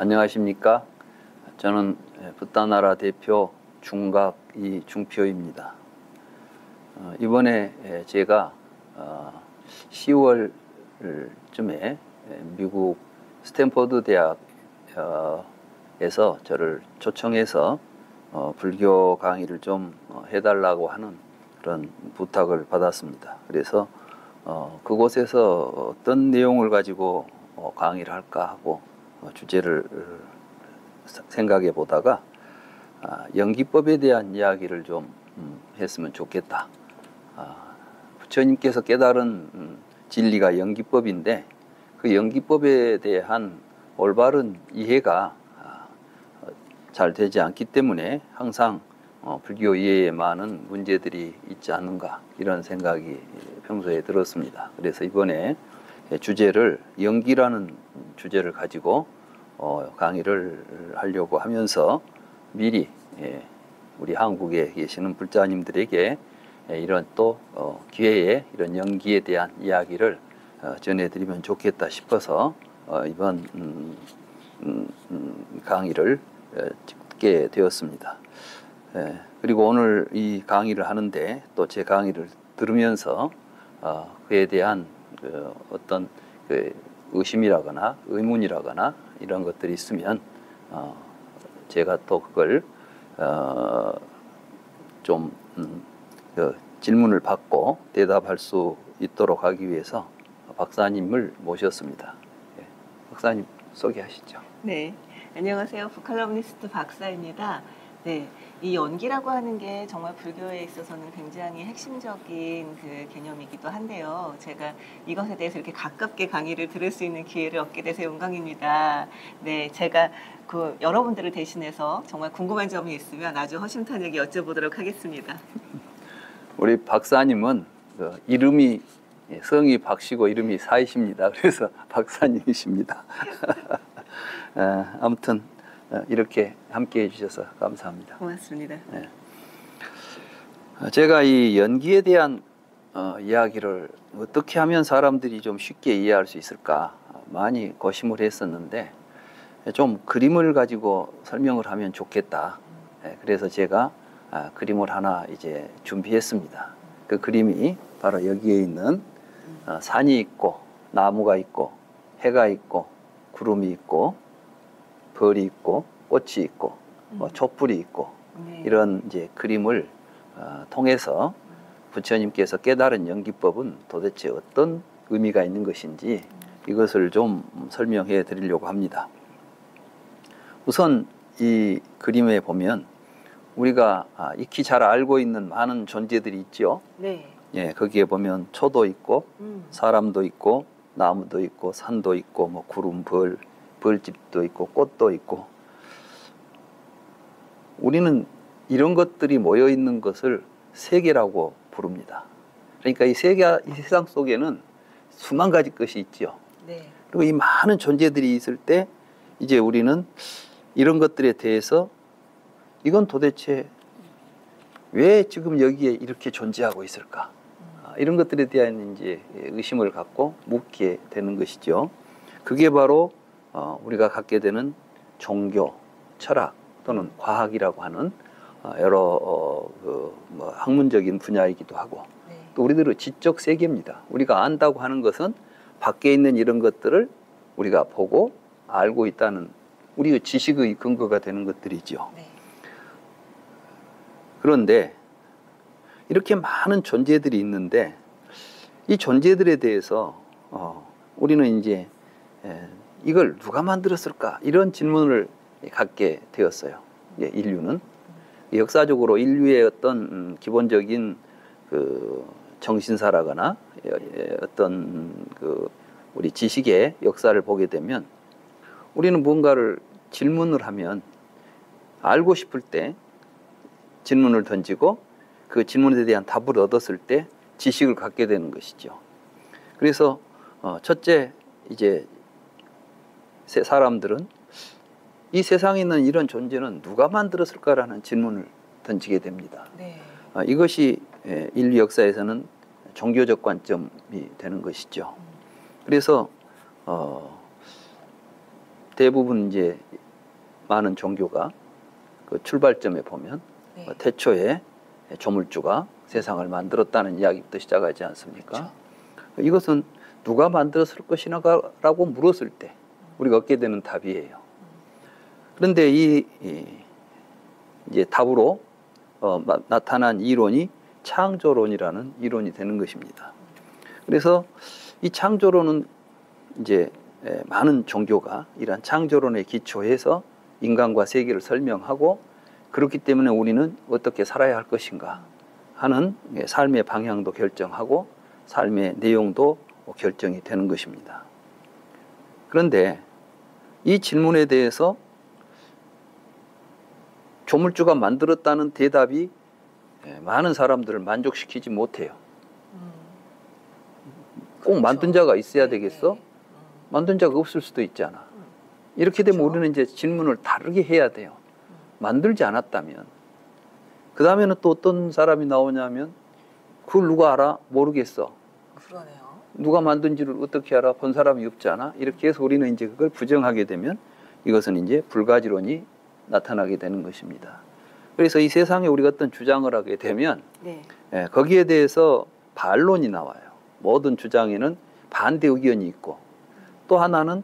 안녕하십니까? 저는 붓다나라 대표 중각 이중표입니다. 이번에 제가 10월쯤에 미국 스탠퍼드 대학에서 저를 초청해서 불교 강의를 좀 해달라고 하는 그런 부탁을 받았습니다. 그래서 그곳에서 어떤 내용을 가지고 강의를 할까 하고 주제를 생각해 보다가 연기법에 대한 이야기를 좀 했으면 좋겠다. 부처님께서 깨달은 진리가 연기법인데 그 연기법에 대한 올바른 이해가 잘 되지 않기 때문에 항상 불교 이해에 많은 문제들이 있지 않는가 이런 생각이 평소에 들었습니다. 그래서 이번에 주제를 연기라는 주제를 가지고 강의를 하려고 하면서 미리 우리 한국에 계시는 불자님들에게 이런 또 기회에 이런 연기에 대한 이야기를 전해드리면 좋겠다 싶어서 이번 강의를 찍게 되었습니다. 그리고 오늘 이 강의를 하는데 또 제 강의를 들으면서 그에 대한 어떤 의심이라거나 의문이라거나 이런 것들이 있으면 제가 또 그걸 좀 질문을 받고 대답할 수 있도록 하기 위해서 박사님을 모셨습니다. 박사님 소개하시죠. 네, 안녕하세요. 북칼럼니스트 박사입니다. 네, 이 연기라고 하는 게 정말 불교에 있어서는 굉장히 핵심적인 그 개념이기도 한데요. 제가 이것에 대해서 이렇게 가깝게 강의를 들을 수 있는 기회를 얻게 돼서 영광입니다. 네, 제가 여러분들을 대신해서 정말 궁금한 점이 있으면 아주 허심탄회하게 여쭤보도록 하겠습니다. 우리 박사님은 이름이 성이 박씨고 이름이 사이십니다. 그래서 박사님이십니다. 아무튼 이렇게 함께 해주셔서 감사합니다. 고맙습니다. 네. 제가 이 연기에 대한 이야기를 어떻게 하면 사람들이 좀 쉽게 이해할 수 있을까 많이 고심을 했었는데 좀 그림을 가지고 설명을 하면 좋겠다. 그래서 제가 그림을 하나 이제 준비했습니다. 그 그림이 바로 여기에 있는 산이 있고 나무가 있고 해가 있고 구름이 있고 벌이 있고 꽃이 있고 촛불이 있고 네. 이런 이제 그림을 통해서 부처님께서 깨달은 연기법은 도대체 어떤 의미가 있는 것인지 이것을 좀 설명해 드리려고 합니다. 우선 이 그림에 보면 우리가 익히 잘 알고 있는 많은 존재들이 있죠. 네. 예, 거기에 보면 초도 있고 사람도 있고 나무도 있고 산도 있고 뭐 구름, 벌집도 있고 꽃도 있고 우리는 이런 것들이 모여 있는 것을 세계라고 부릅니다. 그러니까 이 세상 속에는 수만 가지 것이 있죠. 네. 그리고 이 많은 존재들이 있을 때 이제 우리는 이런 것들에 대해서 이건 도대체 왜 지금 여기에 이렇게 존재하고 있을까? 이런 것들에 대한 이제 의심을 갖고 묻게 되는 것이죠. 그게 바로 우리가 갖게 되는 종교, 철학 또는 과학이라고 하는 여러 뭐 학문적인 분야이기도 하고 네. 또 우리들의 지적 세계입니다. 우리가 안다고 하는 것은 밖에 있는 이런 것들을 우리가 보고 알고 있다는 우리의 지식의 근거가 되는 것들이죠. 네. 그런데 이렇게 많은 존재들이 있는데 이 존재들에 대해서 우리는 이제 이걸 누가 만들었을까 이런 질문을 갖게 되었어요. 인류는 역사적으로 인류의 어떤 기본적인 그 정신사라거나 어떤 그 우리 지식의 역사를 보게 되면 우리는 뭔가를 질문을 하면 알고 싶을 때 질문을 던지고 그 질문에 대한 답을 얻었을 때 지식을 갖게 되는 것이죠. 그래서 첫째 이제 사람들은 이 세상에 있는 이런 존재는 누가 만들었을까라는 질문을 던지게 됩니다. 네. 이것이 인류 역사에서는 종교적 관점이 되는 것이죠. 그래서 대부분 이제 많은 종교가 그 출발점에 보면 네. 태초에 조물주가 세상을 만들었다는 이야기부터 시작하지 않습니까? 그렇죠. 이것은 누가 만들었을 것이라고 물었을 때 우리가 얻게 되는 답이에요. 그런데 이제 답으로 나타난 이론이 창조론이라는 이론이 되는 것입니다. 그래서 이 창조론은 이제 많은 종교가 이러한 창조론에 기초해서 인간과 세계를 설명하고 그렇기 때문에 우리는 어떻게 살아야 할 것인가 하는 삶의 방향도 결정하고 삶의 내용도 결정이 되는 것입니다. 그런데 이 질문에 대해서 조물주가 만들었다는 대답이 많은 사람들을 만족시키지 못해요. 꼭 그렇죠. 만든 자가 있어야 네, 되겠어? 네. 만든 자가 없을 수도 있잖아. 이렇게 되면 그렇죠. 우리는 이제 질문을 다르게 해야 돼요. 만들지 않았다면. 그 다음에는 또 어떤 사람이 나오냐면 그걸 누가 알아? 모르겠어. 그러네요. 누가 만든지를 어떻게 알아? 본 사람이 없잖아. 이렇게 해서 우리는 이제 그걸 부정하게 되면 이것은 이제 불가지론이 나타나게 되는 것입니다. 그래서 이 세상에 우리가 어떤 주장을 하게 되면 네. 거기에 대해서 반론이 나와요. 모든 주장에는 반대 의견이 있고 또 하나는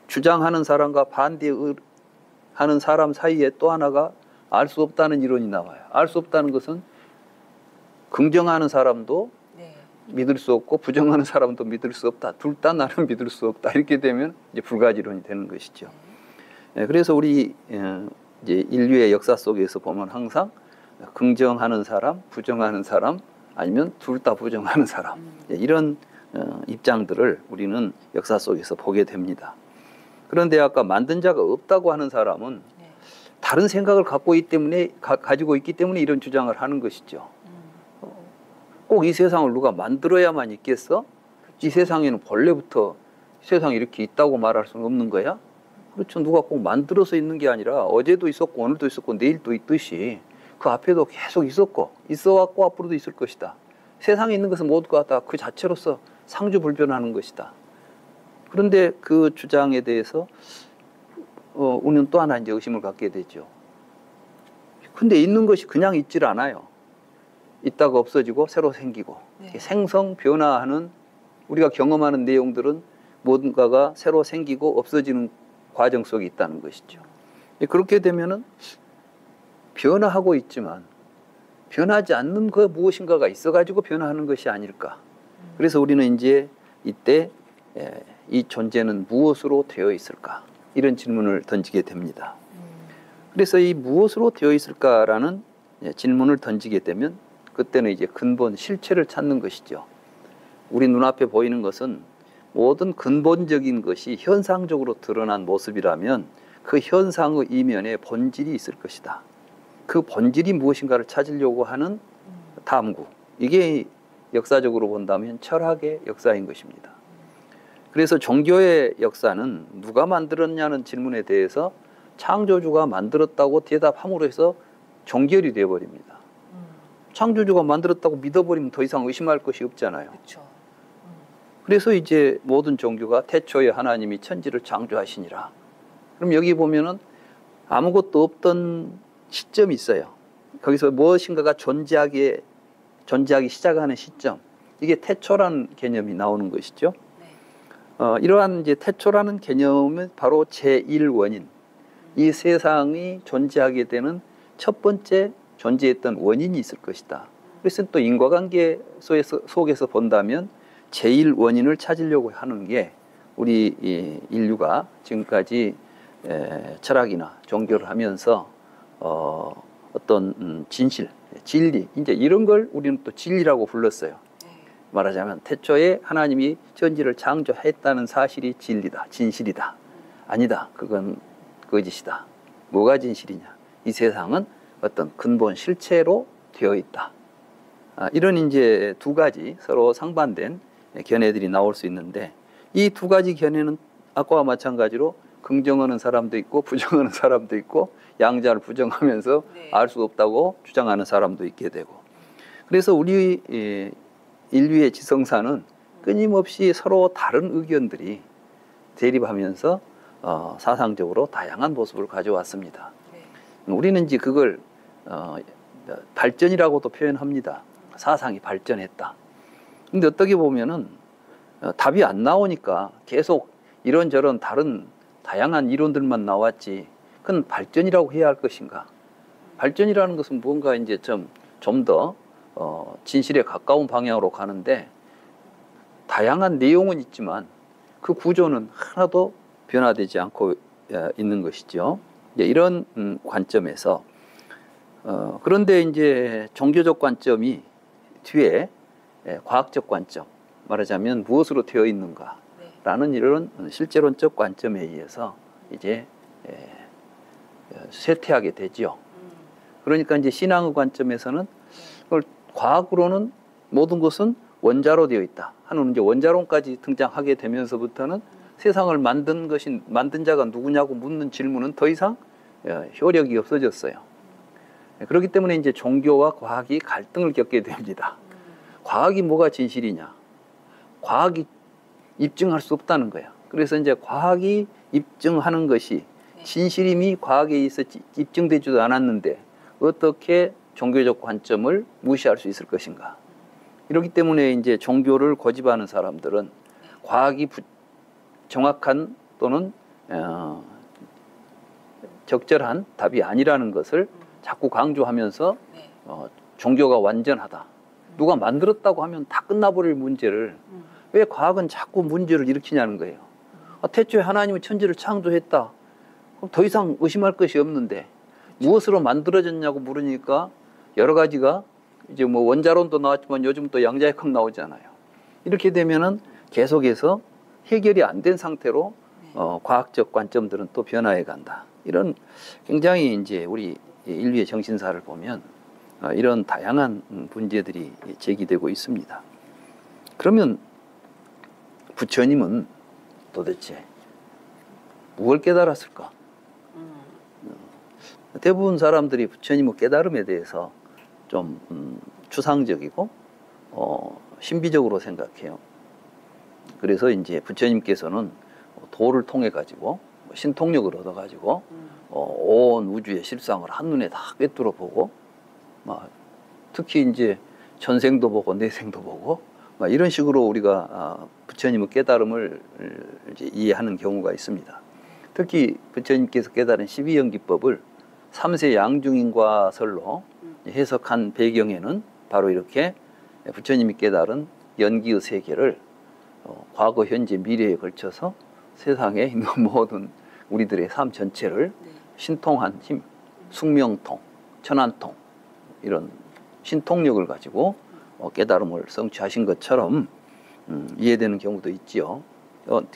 주장하는 사람과 반대하는 사람 사이에 또 하나가 알 수 없다는 이론이 나와요. 알 수 없다는 것은 긍정하는 사람도 네. 믿을 수 없고 부정하는 사람도 믿을 수 없다. 둘 다 나는 믿을 수 없다. 이렇게 되면 이제 불가지론이 되는 것이죠. 그래서 우리 이제 인류의 역사 속에서 보면 항상 긍정하는 사람, 부정하는 사람, 아니면 둘 다 부정하는 사람 이런 입장들을 우리는 역사 속에서 보게 됩니다. 그런데 아까 만든 자가 없다고 하는 사람은 네. 다른 생각을 가지고 있기 때문에 이런 주장을 하는 것이죠. 꼭 이 세상을 누가 만들어야만 있겠어? 이 세상에는 본래부터 세상이 이렇게 있다고 말할 수는 없는 거야? 그렇죠. 누가 꼭 만들어서 있는 게 아니라 어제도 있었고 오늘도 있었고 내일도 있듯이 그 앞에도 계속 있었고 있어왔고 앞으로도 있을 것이다. 세상에 있는 것은 모두가 다 그 자체로서 상주불변하는 것이다. 그런데 그 주장에 대해서 우리는 또 하나 이제 의심을 갖게 되죠. 근데 있는 것이 그냥 있질 않아요. 있다가 없어지고 새로 생기고 네. 생성 변화하는 우리가 경험하는 내용들은 뭔가가 새로 생기고 없어지는 과정 속에 있다는 것이죠. 그렇게 되면은 변화하고 있지만 변하지 않는 그 무엇인가가 있어가지고 변화하는 것이 아닐까. 그래서 우리는 이제 이때 이 존재는 무엇으로 되어 있을까? 이런 질문을 던지게 됩니다. 그래서 이 무엇으로 되어 있을까라는 질문을 던지게 되면 그때는 이제 근본 실체를 찾는 것이죠. 우리 눈앞에 보이는 것은 모든 근본적인 것이 현상적으로 드러난 모습이라면 그 현상의 이면에 본질이 있을 것이다. 그 본질이 무엇인가를 찾으려고 하는 탐구. 이게 역사적으로 본다면 철학의 역사인 것입니다. 그래서 종교의 역사는 누가 만들었냐는 질문에 대해서 창조주가 만들었다고 대답함으로 해서 종결이 되어버립니다. 창조주가 만들었다고 믿어버리면 더 이상 의심할 것이 없잖아요. 그렇죠. 그래서 이제 모든 종교가 태초에 하나님이 천지를 창조하시니라. 그럼 여기 보면은 아무것도 없던 시점이 있어요. 거기서 무엇인가가 존재하기 시작하는 시점. 이게 태초라는 개념이 나오는 것이죠. 네. 이러한 이제 태초라는 개념은 바로 제1원인. 이 세상이 존재하게 되는 첫 번째 존재했던 원인이 있을 것이다. 그래서 또 인과관계 속에서 본다면 제1원인을 찾으려고 하는 게 우리 인류가 지금까지 철학이나 종교를 하면서 어떤 진실, 진리, 이제 이런 걸 우리는 또 진리라고 불렀어요. 말하자면 태초에 하나님이 천지를 창조했다는 사실이 진리다, 진실이다. 아니다, 그건 거짓이다. 뭐가 진실이냐? 이 세상은 어떤 근본 실체로 되어 있다. 이런 이제 두 가지 서로 상반된 견해들이 나올 수 있는데 이 두 가지 견해는 아까와 마찬가지로 긍정하는 사람도 있고 부정하는 사람도 있고 양자를 부정하면서 네. 알 수 없다고 주장하는 사람도 있게 되고 그래서 우리 인류의 지성사는 끊임없이 서로 다른 의견들이 대립하면서 사상적으로 다양한 모습을 가져왔습니다. 네. 우리는 이제 그걸 발전이라고도 표현합니다. 사상이 발전했다. 근데 어떻게 보면은 답이 안 나오니까 계속 이런저런 다른 다양한 이론들만 나왔지, 그건 발전이라고 해야 할 것인가? 발전이라는 것은 뭔가 이제 좀 더 진실에 가까운 방향으로 가는데, 다양한 내용은 있지만 그 구조는 하나도 변화되지 않고 있는 것이죠. 이제 이런 관점에서 그런데 이제 종교적 관점이 뒤에 과학적 관점, 말하자면 무엇으로 되어 있는가라는 이런 실제론적 관점에 의해서 이제 쇠퇴하게 되죠. 그러니까 이제 신앙의 관점에서는 그걸 과학으로는 모든 것은 원자로 되어 있다 하는 이제 원자론까지 등장하게 되면서부터는 세상을 만든 자가 누구냐고 묻는 질문은 더 이상 효력이 없어졌어요. 그렇기 때문에 이제 종교와 과학이 갈등을 겪게 됩니다. 과학이 뭐가 진실이냐? 과학이 입증할 수 없다는 거야. 그래서 이제 과학이 입증하는 것이 진실임이 과학에 의해서 입증되지도 않았는데 어떻게 종교적 관점을 무시할 수 있을 것인가? 이렇기 때문에 이제 종교를 고집하는 사람들은 과학이 정확한 또는 적절한 답이 아니라는 것을 자꾸 강조하면서 종교가 완전하다. 누가 만들었다고 하면 다 끝나버릴 문제를 왜 과학은 자꾸 문제를 일으키냐는 거예요. 태초에 하나님은 천지를 창조했다. 그럼 더 이상 의심할 것이 없는데 무엇으로 만들어졌냐고 물으니까 여러 가지가 이제 뭐 원자론도 나왔지만 요즘 또 양자역학 나오잖아요. 이렇게 되면은 계속해서 해결이 안 된 상태로 과학적 관점들은 또 변화해 간다. 이런 굉장히 이제 우리 인류의 정신사를 보면 이런 다양한 문제들이 제기되고 있습니다. 그러면 부처님은 도대체 무엇을 깨달았을까? 대부분 사람들이 부처님의 깨달음에 대해서 좀 추상적이고 신비적으로 생각해요. 그래서 이제 부처님께서는 도를 통해 가지고 신통력을 얻어 가지고 온 우주의 실상을 한눈에 다 꿰뚫어 보고, 특히 이제 전생도 보고 내생도 보고 이런 식으로 우리가 부처님의 깨달음을 이제 이해하는 경우가 있습니다. 특히 부처님께서 깨달은 12연기법을 3세 양중인과설로 해석한 배경에는 바로 이렇게 부처님이 깨달은 연기의 세계를 과거, 현재, 미래에 걸쳐서 세상에 있는 모든 우리들의 삶 전체를 신통한 힘, 숙명통, 천안통, 이런 신통력을 가지고 깨달음을 성취하신 것처럼 이해되는 경우도 있지요.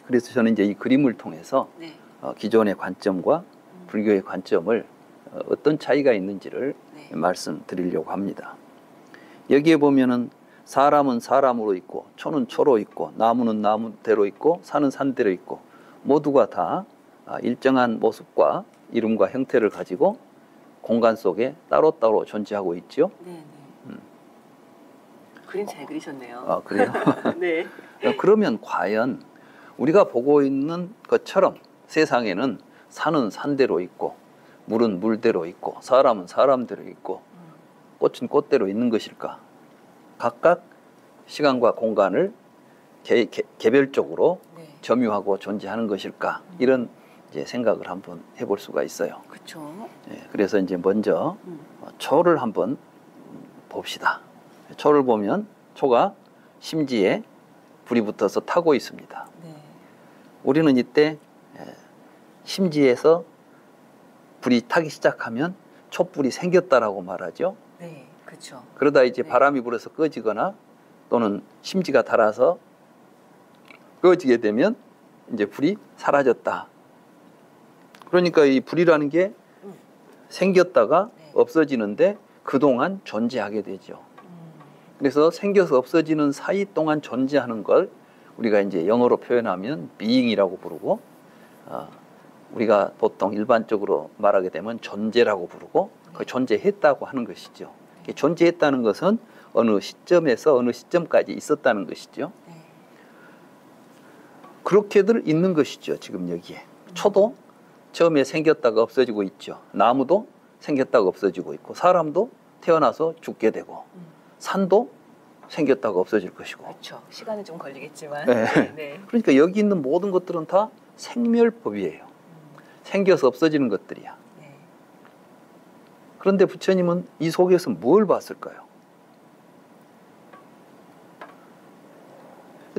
그래서 저는 이제 이 그림을 통해서 기존의 관점과 불교의 관점을 어떤 차이가 있는지를 말씀드리려고 합니다. 여기에 보면은 사람은 사람으로 있고, 초는 초로 있고, 나무는 나무대로 있고, 산은 산대로 있고, 모두가 다 일정한 모습과 이름과 형태를 가지고 공간 속에 따로따로 존재하고 있죠. 네. 그림 잘 그리셨네요. 아, 그래요? 네. 그러면 과연 우리가 보고 있는 것처럼 세상에는 산은 산대로 있고, 물은 물대로 있고, 사람은 사람대로 있고, 꽃은 꽃대로 있는 것일까? 각각 시간과 공간을 개별적으로 점유하고 존재하는 것일까? 이런 이제 생각을 한번 해볼 수가 있어요. 그렇죠. 그래서 이제 먼저 초를 한번 봅시다. 초를 보면 초가 심지에 불이 붙어서 타고 있습니다. 우리는 이때 심지에서 불이 타기 시작하면 촛불이 생겼다라고 말하죠. 네, 그렇죠. 그러다 이제 바람이 불어서 꺼지거나 또는 심지가 닳아서 꺼지게 되면 이제 불이 사라졌다. 그러니까 이 불이라는 게 생겼다가 없어지는데 그동안 존재하게 되죠. 그래서 생겨서 없어지는 사이 동안 존재하는 걸 우리가 이제 영어로 표현하면 being이라고 부르고, 우리가 보통 일반적으로 말하게 되면 존재라고 부르고, 그 존재했다고 하는 것이죠. 존재했다는 것은 어느 시점에서 어느 시점까지 있었다는 것이죠. 그렇게들 있는 것이죠, 지금 여기에. 초도 처음에 생겼다가 없어지고 있죠. 나무도 생겼다가 없어지고 있고 사람도 태어나서 죽게 되고 산도 생겼다가 없어질 것이고. 그렇죠. 시간은 좀 걸리겠지만. 네. 네. 그러니까 여기 있는 모든 것들은 다 생멸법이에요. 생겨서 없어지는 것들이야. 네. 그런데 부처님은 이 속에서 뭘 봤을까요?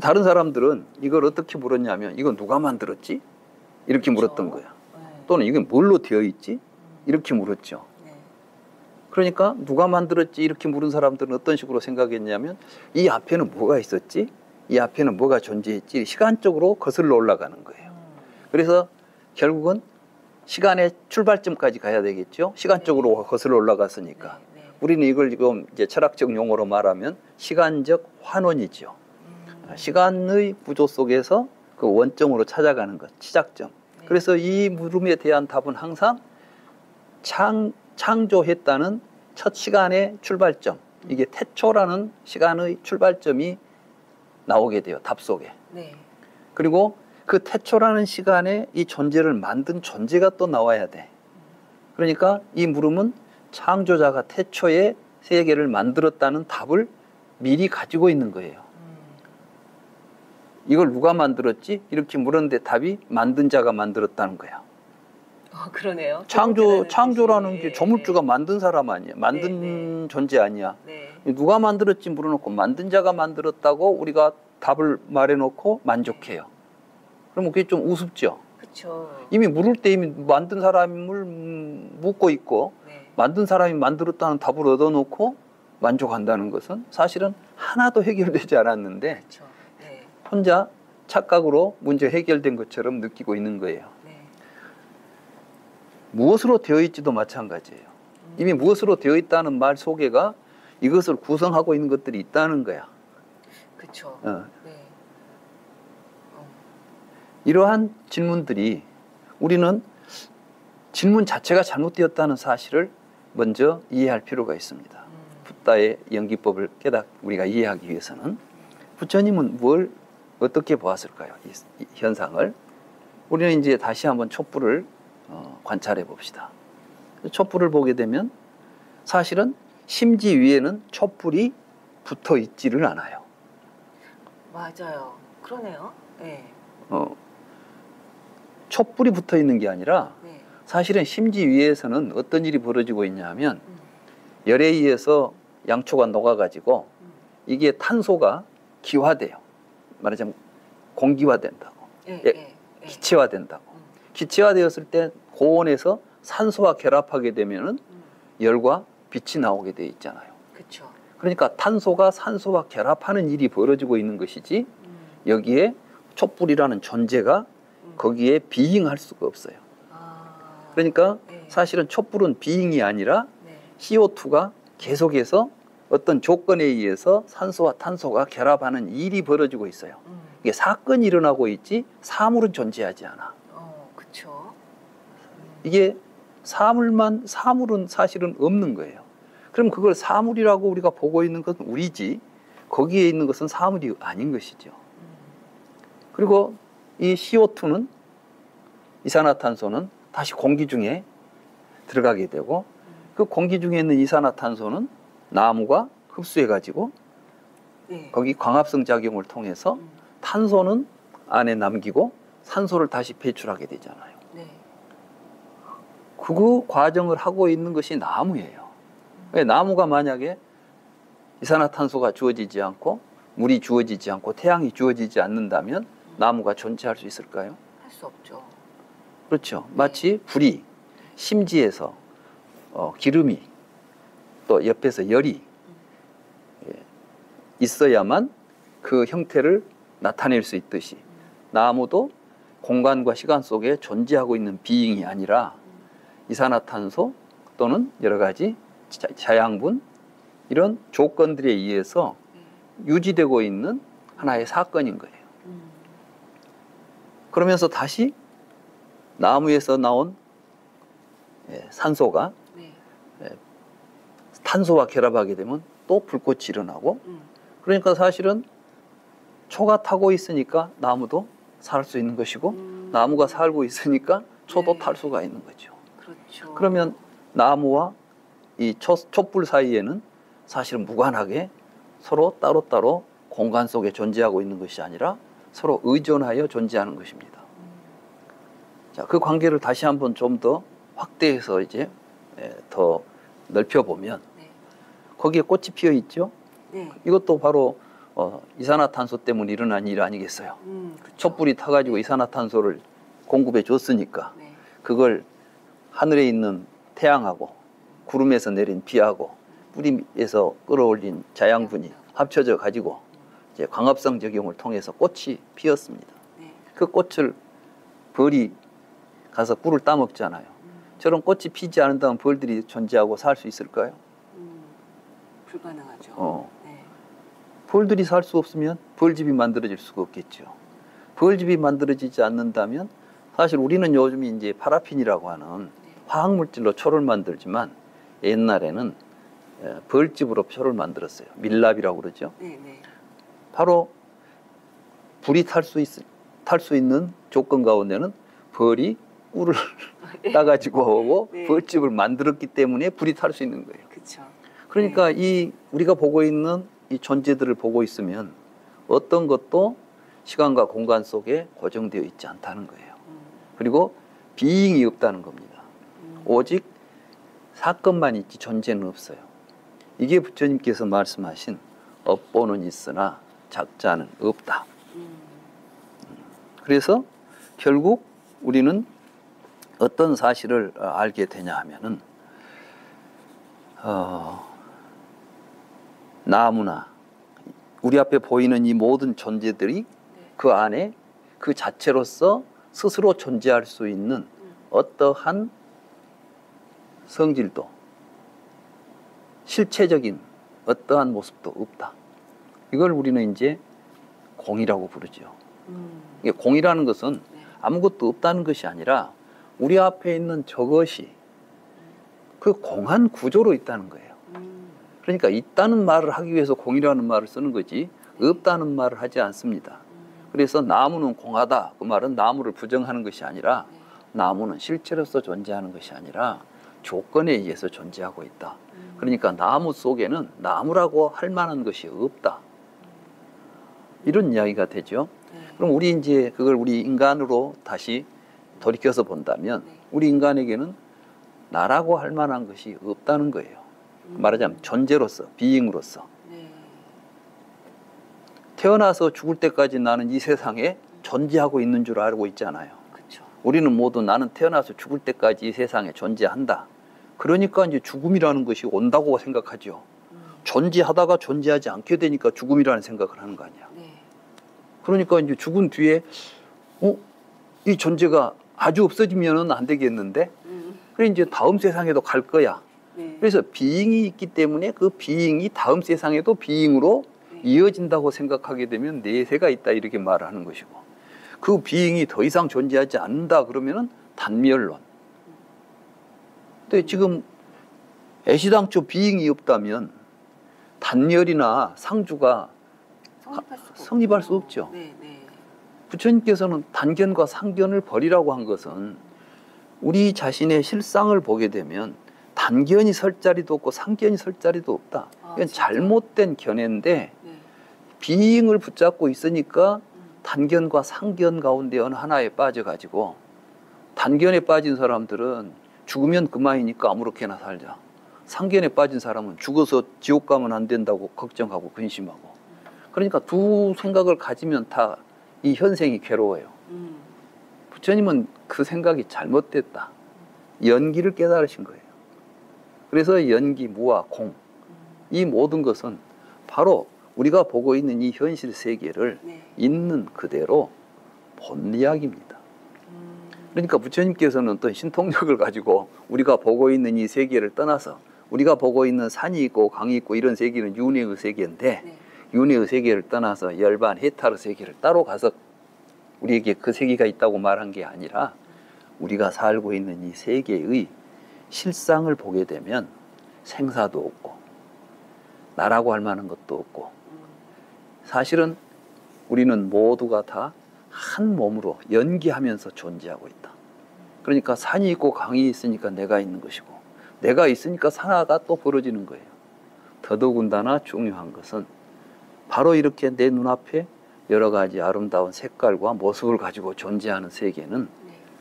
다른 사람들은 이걸 어떻게 물었냐면 이건 누가 만들었지? 이렇게 그렇죠. 물었던 거야. 네. 또는 이게 뭘로 되어 있지? 이렇게 물었죠. 네. 그러니까 누가 만들었지? 이렇게 물은 사람들은 어떤 식으로 생각했냐면 이 앞에는 뭐가 있었지? 이 앞에는 뭐가 존재했지? 시간적으로 거슬러 올라가는 거예요. 그래서 결국은 시간의 출발점까지 가야 되겠죠. 시간적으로 거슬러 올라갔으니까. 네. 네. 우리는 이걸 지금 이제 철학적 용어로 말하면 시간적 환원이죠. 시간의 구조 속에서 그 원점으로 찾아가는 것, 시작점. 네. 그래서 이 물음에 대한 답은 항상 창조했다는 첫 시간의 출발점. 이게 태초라는 시간의 출발점이 나오게 돼요. 답 속에. 네. 그리고 그 태초라는 시간에 이 존재를 만든 존재가 또 나와야 돼. 그러니까 이 물음은 창조자가 태초에 세계를 만들었다는 답을 미리 가지고 있는 거예요. 이걸 누가 만들었지? 이렇게 물었는데 답이 만든 자가 만들었다는 거야. 그러네요. 창조라는 게 뜻이. 조물주가 만든 사람 아니야. 만든 네. 존재 아니야. 네. 누가 만들었지 물어놓고 만든 자가 만들었다고 우리가 답을 말해놓고 만족해요. 그러면 그게 좀 우습죠. 그렇죠. 이미 물을 때 이미 만든 사람을 묻고 있고 네. 만든 사람이 만들었다는 답을 얻어놓고 만족한다는 것은 사실은 하나도 해결되지 않았는데 그렇죠. 네. 혼자 착각으로 문제 해결된 것처럼 느끼고 있는 거예요. 네. 무엇으로 되어 있지도 마찬가지예요. 이미 무엇으로 되어 있다는 말 속에가 이것을 구성하고 있는 것들이 있다는 거야. 그렇죠. 어. 네. 이러한 질문들이 우리는 질문 자체가 잘못되었다는 사실을 먼저 이해할 필요가 있습니다. 붓다의 연기법을 우리가 이해하기 위해서는 부처님은 뭘 어떻게 보았을까요? 이 현상을. 우리는 이제 다시 한번 촛불을 관찰해 봅시다. 촛불을 보게 되면 사실은 심지 위에는 촛불이 붙어 있지를 않아요. 맞아요. 그러네요. 네. 촛불이 붙어 있는 게 아니라 네. 사실은 심지 위에서는 어떤 일이 벌어지고 있냐면 열에 의해서 양초가 녹아가지고 이게 탄소가 기화돼요. 말하자면 공기화된다고. 네. 예, 네. 기체화된다고. 기체화되었을 때 고온에서 산소와 결합하게 되면은 열과 빛이 나오게 돼 있잖아요. 그렇죠. 그러니까 탄소가 산소와 결합하는 일이 벌어지고 있는 것이지 여기에 촛불이라는 존재가 거기에 비잉할 수가 없어요. 그러니까 네. 사실은 촛불은 비잉이 아니라 네. CO2가 계속해서 어떤 조건에 의해서 산소와 탄소가 결합하는 일이 벌어지고 있어요. 이게 사건이 일어나고 있지 사물은 존재하지 않아. 그렇죠. 이게 사물은 사실은 없는 거예요. 그럼 그걸 사물이라고 우리가 보고 있는 것은 우리지 거기에 있는 것은 사물이 아닌 것이죠. 그리고 이 CO2는 이산화탄소는 다시 공기 중에 들어가게 되고 그 공기 중에 있는 이산화탄소는 나무가 흡수해가지고 네. 거기 광합성 작용을 통해서 탄소는 안에 남기고 산소를 다시 배출하게 되잖아요. 네. 그 과정을 하고 있는 것이 나무예요. 왜 나무가 만약에 이산화탄소가 주어지지 않고 물이 주어지지 않고 태양이 주어지지 않는다면 나무가 존재할 수 있을까요? 할 수 없죠. 그렇죠. 마치 불이 심지에서 기름이 또 옆에서 열이 있어야만 그 형태를 나타낼 수 있듯이 나무도 공간과 시간 속에 존재하고 있는 비잉이 아니라 이산화탄소 또는 여러 가지 자양분 이런 조건들에 의해서 유지되고 있는 하나의 사건인 거예요. 그러면서 다시 나무에서 나온 산소가 네. 탄소와 결합하게 되면 또 불꽃이 일어나고 그러니까 사실은 초가 타고 있으니까 나무도 살 수 있는 것이고 나무가 살고 있으니까 초도 네. 탈수가 있는 거죠. 그렇죠. 그러면 나무와 이 촛불 사이에는 사실은 무관하게 서로 따로따로 공간 속에 존재하고 있는 것이 아니라 서로 의존하여 존재하는 것입니다. 자, 그 관계를 다시 한번 좀 더 확대해서 이제 더 넓혀보면 네. 거기에 꽃이 피어 있죠. 네. 이것도 바로 이산화탄소 때문에 일어난 일 아니겠어요. 그렇죠. 촛불이 타가지고 이산화탄소를 공급해 줬으니까 네. 그걸 하늘에 있는 태양하고 구름에서 내린 비하고 뿌리에서 끌어올린 자양분이 합쳐져 가지고 이제 광합성 작용을 통해서 꽃이 피었습니다. 네. 그 꽃을 벌이 가서 꿀을 따먹잖아요. 저런 꽃이 피지 않는다면 벌들이 존재하고 살 수 있을까요? 불가능하죠. 네. 벌들이 살 수 없으면 벌집이 만들어질 수가 없겠죠. 벌집이 만들어지지 않는다면 사실 우리는 요즘 이제 파라핀이라고 하는 화학물질로 초를 만들지만 옛날에는 벌집으로 초를 만들었어요. 밀랍이라고 그러죠. 네, 네. 바로 불이 탈 수 있는 조건 가운데는 벌이 꿀을 따가지고 오고 네. 벌집을 만들었기 때문에 불이 탈 수 있는 거예요. 그렇죠. 그러니까 이 우리가 보고 있는 이 존재들을 보고 있으면 어떤 것도 시간과 공간 속에 고정되어 있지 않다는 거예요. 그리고 비잉이 없다는 겁니다. 오직 사건만 있지 존재는 없어요. 이게 부처님께서 말씀하신 업보는 있으나 작자는 없다. 그래서 결국 우리는 어떤 사실을 알게 되냐 하면은 나무나 우리 앞에 보이는 이 모든 존재들이 그 안에 그 자체로서 스스로 존재할 수 있는 어떠한 성질도 실체적인 어떠한 모습도 없다. 이걸 우리는 이제 공이라고 부르죠. 이게 공이라는 것은 아무것도 없다는 것이 아니라 우리 앞에 있는 저것이 그 공한 구조로 있다는 거예요. 그러니까 있다는 말을 하기 위해서 공이라는 말을 쓰는 거지 없다는 말을 하지 않습니다. 그래서 나무는 공하다. 그 말은 나무를 부정하는 것이 아니라 나무는 실체로서 존재하는 것이 아니라 조건에 의해서 존재하고 있다. 그러니까 나무 속에는 나무라고 할 만한 것이 없다. 이런 이야기가 되죠. 그럼 우리 이제 그걸 우리 인간으로 다시 돌이켜서 본다면 우리 인간에게는 나라고 할 만한 것이 없다는 거예요. 말하자면 존재로서, 비잉으로서. 태어나서 죽을 때까지 나는 이 세상에 존재하고 있는 줄 알고 있잖아요. 그렇죠. 우리는 모두 나는 태어나서 죽을 때까지 이 세상에 존재한다. 그러니까 이제 죽음이라는 것이 온다고 생각하죠. 존재하다가 존재하지 않게 되니까 죽음이라는 생각을 하는 거 아니야. 그러니까 이제 죽은 뒤에 이 존재가 아주 없어지면은 안 되겠는데, 그래 이제 다음 세상에도 갈 거야. 그래서 비잉이 있기 때문에 그 비잉이 다음 세상에도 비잉으로 이어진다고 생각하게 되면 내세가 있다 이렇게 말하는 것이고, 그 비잉이 더 이상 존재하지 않는다 그러면은 단멸론. 근데 지금 애시당초 비잉이 없다면 단멸이나 상주가 성립할 수 없죠. 부처님께서는 단견과 상견을 버리라고 한 것은 우리 자신의 실상을 보게 되면 단견이 설 자리도 없고 상견이 설 자리도 없다. 이건 잘못된 견해인데 비잉을 붙잡고 있으니까 단견과 상견 가운데 어느 하나에 빠져가지고, 단견에 빠진 사람들은 죽으면 그만이니까 아무렇게나 살자. 상견에 빠진 사람은 죽어서 지옥 가면 안 된다고 걱정하고 근심하고. 그러니까 두 생각을 가지면 다 이 현생이 괴로워요. 부처님은 그 생각이 잘못됐다. 연기를 깨달으신 거예요. 그래서 연기, 무와 공, 이 모든 것은 바로 우리가 보고 있는 이 현실 세계를 있는 그대로 본 이야기입니다. 그러니까 부처님께서는 어떤 신통력을 가지고 우리가 보고 있는 이 세계를 떠나서, 우리가 보고 있는 산이 있고 강이 있고 이런 세계는 윤회의 세계인데, 윤회의 세계를 떠나서 열반 해탈의 세계를 따로 가서 우리에게 그 세계가 있다고 말한 게 아니라 우리가 살고 있는 이 세계의 실상을 보게 되면 생사도 없고 나라고 할 만한 것도 없고, 사실은 우리는 모두가 다 한 몸으로 연기하면서 존재하고 있다. 그러니까 산이 있고 강이 있으니까 내가 있는 것이고 내가 있으니까 산하가 또 벌어지는 거예요. 더더군다나 중요한 것은 바로 이렇게 내 눈앞에 여러 가지 아름다운 색깔과 모습을 가지고 존재하는 세계는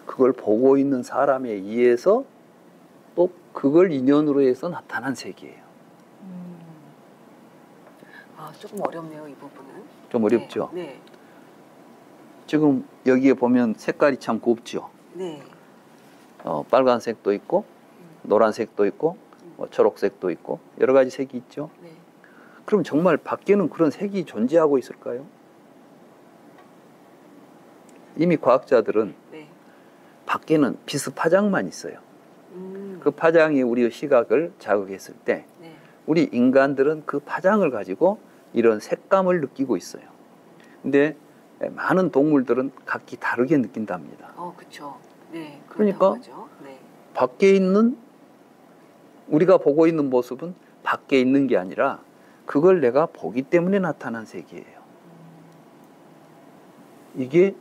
그걸 보고 있는 사람에 의해서 또 그걸 인연으로 해서 나타난 세계예요. 아, 조금 어렵네요, 이 부분은. 좀 어렵죠? 네. 지금 여기에 보면 색깔이 참 곱죠? 네. 빨간색도 있고 노란색도 있고 초록색도 있고 여러 가지 색이 있죠? 네. 그럼 정말 밖에는 그런 색이 존재하고 있을까요? 이미 과학자들은 네. 밖에는 비스 파장만 있어요. 그 파장이 우리의 시각을 자극했을 때 네. 우리 인간들은 그 파장을 가지고 이런 색감을 느끼고 있어요. 근데 많은 동물들은 각기 다르게 느낀답니다. 그렇죠. 네. 그러니까 하죠. 네. 밖에 있는 우리가 보고 있는 모습은 밖에 있는 게 아니라 그걸 내가 보기 때문에 나타난 세계예요. 이게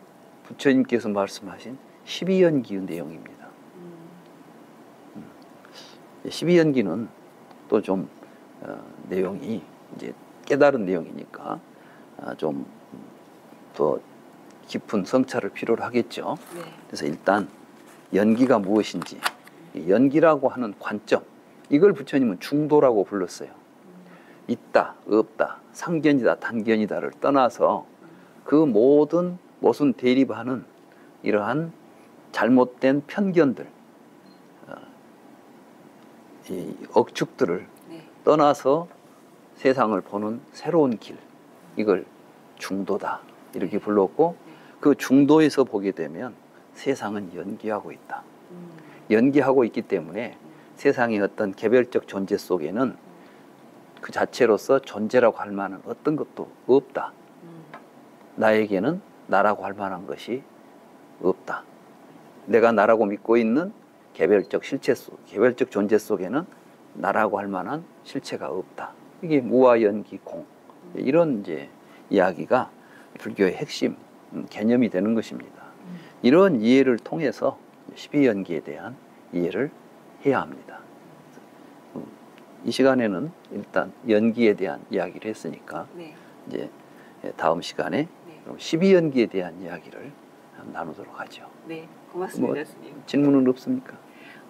부처님께서 말씀하신 12연기의 내용입니다. 12연기는 또 좀 내용이 이제 깨달은 내용이니까 좀 더 깊은 성찰을 필요로 하겠죠. 네. 그래서 일단 연기가 무엇인지, 연기라고 하는 관점, 이걸 부처님은 중도라고 불렀어요. 있다, 없다, 상견이다, 단견이다를 떠나서 그 모든 모순 대립하는 이러한 잘못된 편견들, 이 억측들을 네. 떠나서 세상을 보는 새로운 길, 이걸 중도다 이렇게 불렀고, 그 중도에서 보게 되면 세상은 연기하고 있다. 연기하고 있기 때문에 세상의 어떤 개별적 존재 속에는 그 자체로서 존재라고 할 만한 어떤 것도 없다. 나에게는 나라고 할 만한 것이 없다. 내가 나라고 믿고 있는 개별적 실체 속, 개별적 존재 속에는 나라고 할 만한 실체가 없다. 이게 무와 연기 공, 이런 이제 이야기가 불교의 핵심 개념이 되는 것입니다. 이런 이해를 통해서 12연기에 대한 이해를 해야 합니다. 이 시간에는 일단 연기에 대한 이야기를 했으니까 네. 이제 다음 시간에 네. 12연기에 대한 이야기를 나누도록 하죠. 네. 고맙습니다, 뭐, 스님. 질문은 없습니까?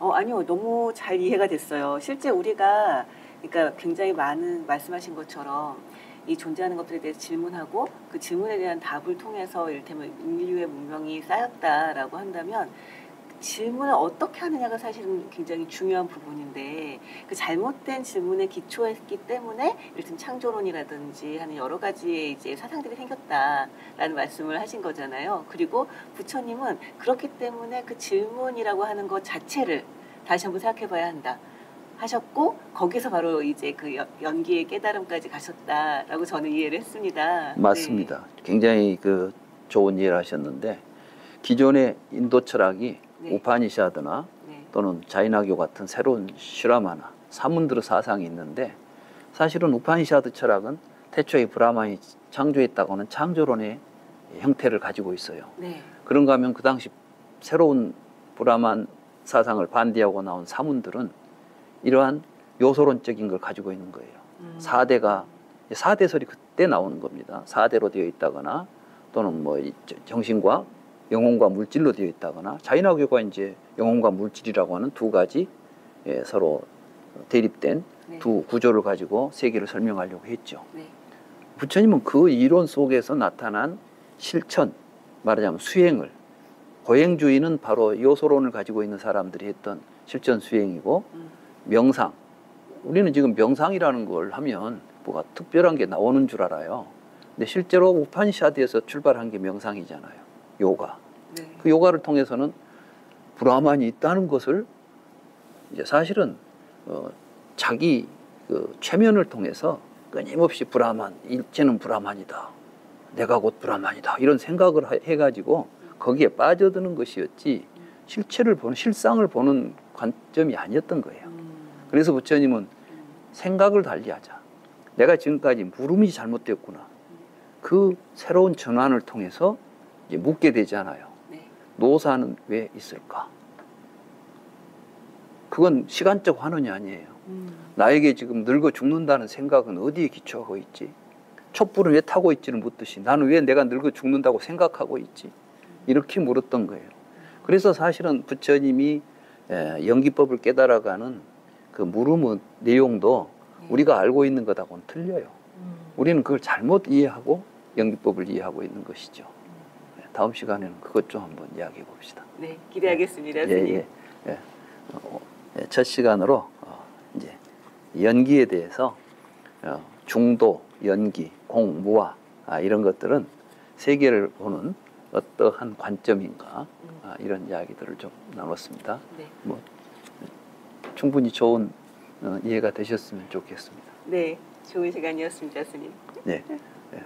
아니요. 너무 잘 이해가 됐어요. 실제 우리가 그러니까 굉장히 많은 말씀하신 것처럼 이 존재하는 것들에 대해서 질문하고 그 질문에 대한 답을 통해서 이를테면 인류의 문명이 쌓였다라고 한다면 질문을 어떻게 하느냐가 사실은 굉장히 중요한 부분인데 그 잘못된 질문에 기초했기 때문에 이를테면 창조론이라든지 하는 여러 가지의 이제 사상들이 생겼다라는 말씀을 하신 거잖아요. 그리고 부처님은 그렇기 때문에 그 질문이라고 하는 것 자체를 다시 한번 생각해 봐야 한다 하셨고 거기서 바로 이제 그 연기의 깨달음까지 가셨다라고 저는 이해를 했습니다. 맞습니다. 네. 굉장히 그 좋은 이해를 하셨는데 기존의 인도 철학이 네. 우파니샤드나 네. 또는 자이나교 같은 새로운 슈라마나 사문드르 사상이 있는데 사실은 우파니샤드 철학은 태초에 브라만이 창조했다고는 창조론의 형태를 가지고 있어요. 네. 그런가 하면 그 당시 새로운 브라만 사상을 반대하고 나온 사문들은 이러한 요소론적인 걸 가지고 있는 거예요. 4대설이 그때 나오는 겁니다. 4대로 되어 있다거나 또는 뭐 정신과 영혼과 물질로 되어 있다거나 자이나교가 이제 영혼과 물질이라고 하는 두 가지 서로 대립된 네. 두 구조를 가지고 세계를 설명하려고 했죠. 네. 부처님은 그 이론 속에서 나타난 실천, 말하자면 수행을, 고행주의는 바로 요소론을 가지고 있는 사람들이 했던 실천 수행이고 명상, 우리는 지금 명상이라는 걸 하면 뭐가 특별한 게 나오는 줄 알아요. 근데 실제로 우파니샤드에서 출발한 게 명상이잖아요. 요가. 네. 그 요가를 통해서는 브라만이 있다는 것을 이제 사실은 자기 그 최면을 통해서 끊임없이 브라만, 일체는 브라만이다. 내가 곧 브라만이다. 이런 생각을 해가지고 거기에 빠져드는 것이었지 실체를 보는, 실상을 보는 관점이 아니었던 거예요. 그래서 부처님은 생각을 달리하자. 내가 지금까지 물음이 잘못되었구나. 그 새로운 전환을 통해서 이제 묻게 되잖아요. 네. 노사는 왜 있을까? 그건 시간적 환원이 아니에요. 나에게 지금 늙어 죽는다는 생각은 어디에 기초하고 있지? 촛불은 왜 타고 있지를 묻듯이 나는 왜 내가 늙어 죽는다고 생각하고 있지? 이렇게 물었던 거예요. 그래서 사실은 부처님이 연기법을 깨달아가는 그 물음의 내용도 네. 우리가 알고 있는 것하고는 틀려요. 우리는 그걸 잘못 이해하고 연기법을 이해하고 있는 것이죠. 다음 시간에는 그것 좀 한번 이야기해 봅시다. 네, 기대하겠습니다, 예, 스님. 예, 예. 첫 시간으로 이제 연기에 대해서 중도, 연기, 공, 무아 이런 것들은 세계를 보는 어떠한 관점인가 이런 이야기들을 좀 나눴습니다. 네. 뭐 충분히 좋은 이해가 되셨으면 좋겠습니다. 네, 좋은 시간이었습니다, 스님. 네. 예.